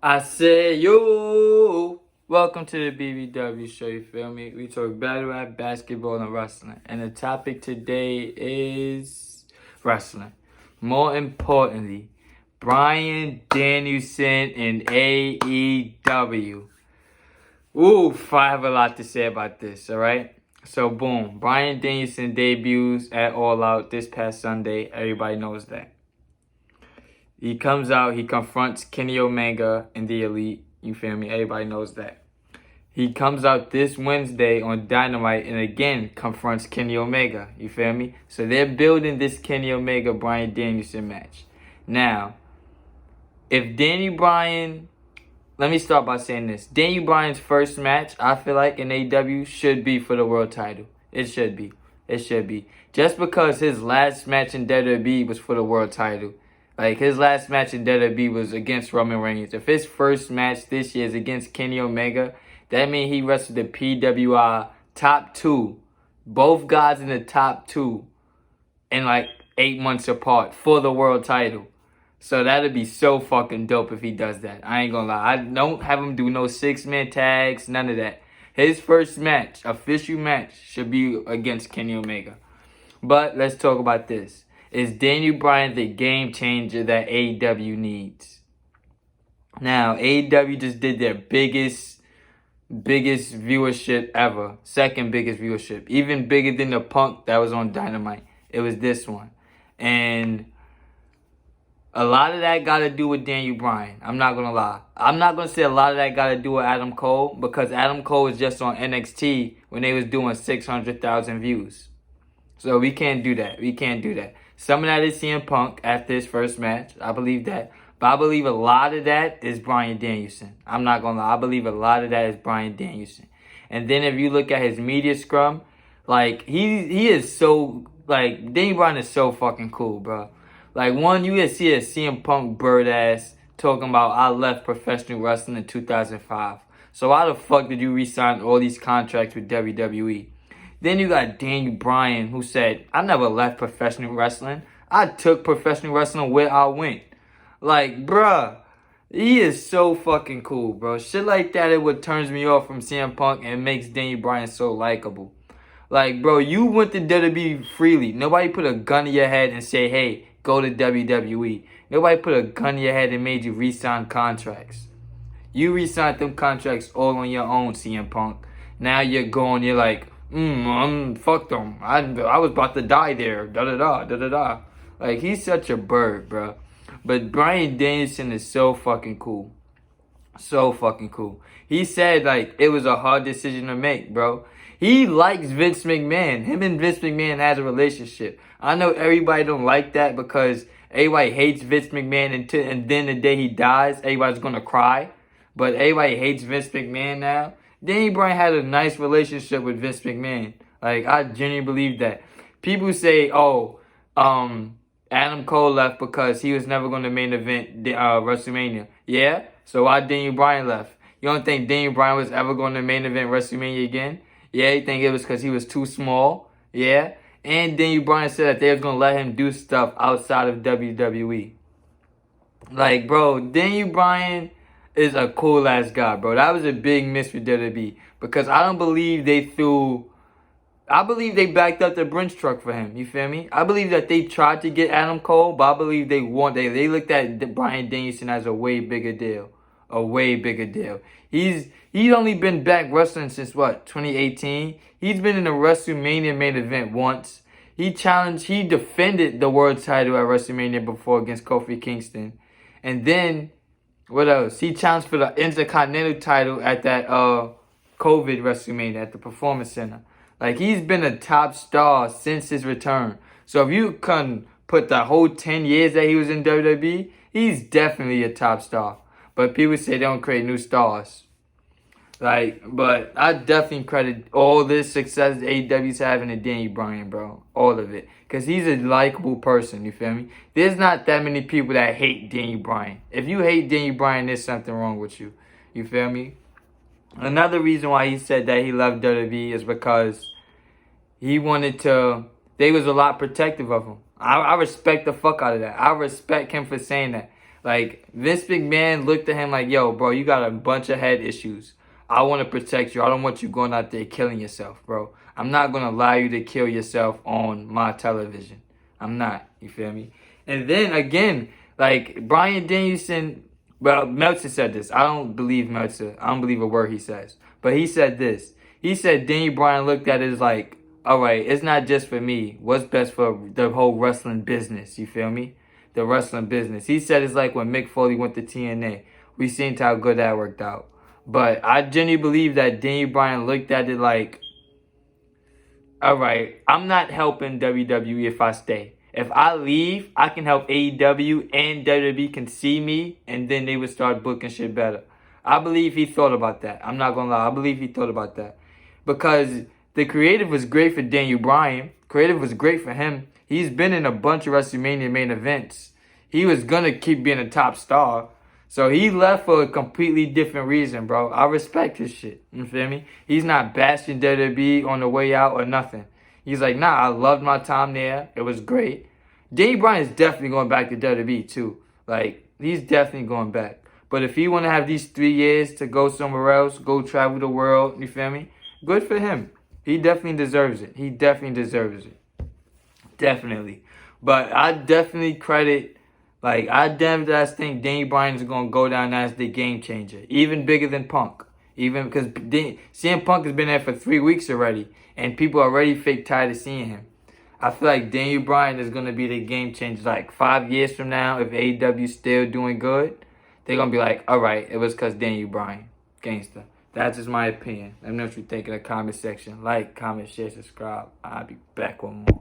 I said, yo, welcome to the BBW show, you feel me? We talk battle rap, basketball, and wrestling. And the topic today is wrestling. More importantly, Bryan Danielson and AEW. Oof, I have a lot to say about this, alright? So, boom, Bryan Danielson debuts at All Out this past Sunday. Everybody knows that. He comes out, he confronts Kenny Omega in the Elite. You feel me? Everybody knows that. He comes out this Wednesday on Dynamite and again confronts Kenny Omega. You feel me? So they're building this Kenny Omega Bryan Danielson match. Now, if Daniel Bryan, let me start by saying this. Daniel Bryan's first match, I feel like, in AEW should be for the world title. It should be. It should be. Just because his last match in WWE was for the world title. Like, his last match in WWE was against Roman Reigns. If his first match this year is against Kenny Omega, that means he wrestled the PWI top two. Both guys in the top two. And like 8 months apart for the world title. So that'd be so fucking dope if he does that. I ain't gonna lie. I don't have him do no 6-man tags, none of that. His first match, official match, should be against Kenny Omega. But let's talk about this. Is Daniel Bryan the game changer that AEW needs? Now, AEW just did their biggest viewership ever. Second biggest viewership. Even bigger than the Punk that was on Dynamite. It was this one. And a lot of that got to do with Daniel Bryan. I'm not going to lie. I'm not going to say a lot of that got to do with Adam Cole. Because Adam Cole was just on NXT when they was doing 600,000 views. So we can't do that. We can't do that. Some of that is CM Punk after his first match. I believe that. But I believe a lot of that is Bryan Danielson. I'm not going to lie. I believe a lot of that is Bryan Danielson. And then if you look at his media scrum, like, he is so, like, Daniel Bryan is so fucking cool, bro. Like, one, you can see a CM Punk bird ass talking about, I left professional wrestling in 2005. So why the fuck did you re-sign all these contracts with WWE? Then you got Daniel Bryan, who said, I never left professional wrestling. I took professional wrestling where I went. Like, bruh, he is so fucking cool, bro. Shit like that is what turns me off from CM Punk and makes Daniel Bryan so likable. Like, bro, you went to WWE freely. Nobody put a gun to your head and say, hey, go to WWE. Nobody put a gun to your head and made you re-sign contracts. You re-signed them contracts all on your own, CM Punk. Now you're going, you're like, fuck them. I was about to die there. Da-da-da. Like, he's such a bird, bro. But Bryan Danielson is so fucking cool. So fucking cool. He said, like, it was a hard decision to make, bro. He likes Vince McMahon. Him and Vince McMahon has a relationship. I know everybody don't like that because everybody hates Vince McMahon and then the day he dies, everybody's gonna cry. But everybody hates Vince McMahon now. Daniel Bryan had a nice relationship with Vince McMahon. Like, I genuinely believe that. People say, Adam Cole left because he was never going to main event WrestleMania. Yeah? So why Daniel Bryan left? You don't think Daniel Bryan was ever going to main event WrestleMania again? Yeah, you think it was because he was too small? Yeah? And Daniel Bryan said that they was going to let him do stuff outside of WWE. Like, bro, Daniel Bryan is a cool ass guy, bro. That was a big miss for WWE because I don't believe they threw. I believe they backed up the Brinch truck for him. You feel me? I believe that they tried to get Adam Cole, but I believe they looked at Bryan Danielson as a way bigger deal, a way bigger deal. He's only been back wrestling since what, 2018. He's been in a WrestleMania main event once. He defended the world title at WrestleMania before against Kofi Kingston, and then. What else? He challenged for the Intercontinental title at that COVID WrestleMania at the Performance Center. Like, he's been a top star since his return. So if you can put the whole 10 years that he was in WWE, he's definitely a top star. But people say they don't create new stars. Like, but I definitely credit all this success AEW's having to Daniel Bryan, bro. All of it. Because he's a likable person, you feel me? There's not that many people that hate Daniel Bryan. If you hate Daniel Bryan, there's something wrong with you. You feel me? Another reason why he said that he loved WWE is because he wanted to... They was a lot protective of him. I respect the fuck out of that. I respect him for saying that. Like, Vince McMahon looked at him like, yo, bro, you got a bunch of head issues. I want to protect you. I don't want you going out there killing yourself, bro. I'm not going to allow you to kill yourself on my television. I'm not. You feel me? And then, again, like, Bryan Danielson, well, Meltzer said this. I don't believe Meltzer. I don't believe a word he says. But he said this. He said Daniel Bryan looked at it as like, all right, it's not just for me. What's best for the whole wrestling business? You feel me? The wrestling business. He said it's like when Mick Foley went to TNA. We seen how good that worked out. But I genuinely believe that Daniel Bryan looked at it like, all right, I'm not helping WWE if I stay. If I leave, I can help AEW and WWE can see me, and then they would start booking shit better. I believe he thought about that. I'm not going to lie. I believe he thought about that. Because the creative was great for Daniel Bryan. Creative was great for him. He's been in a bunch of WrestleMania main events. He was going to keep being a top star. So he left for a completely different reason, bro. I respect his shit. You feel me? He's not bashing WWE on the way out or nothing. He's like, nah, I loved my time there. It was great. Daniel Bryan is definitely going back to WWE too. Like, he's definitely going back. But if he want to have these 3 years to go somewhere else, go travel the world, you feel me? Good for him. He definitely deserves it. He definitely deserves it. Definitely. But I definitely credit, like, I damn just think Daniel Bryan is going to go down as the game changer. Even bigger than Punk. Even because CM Punk has been there for 3 weeks already. And people are already fake tired of seeing him. I feel like Daniel Bryan is going to be the game changer. Like 5 years from now, if AEW still doing good, they're going to be like, all right, it was because Daniel Bryan. Gangster. That's just my opinion. Let me know what you think in the comment section. Like, comment, share, subscribe. I'll be back with more.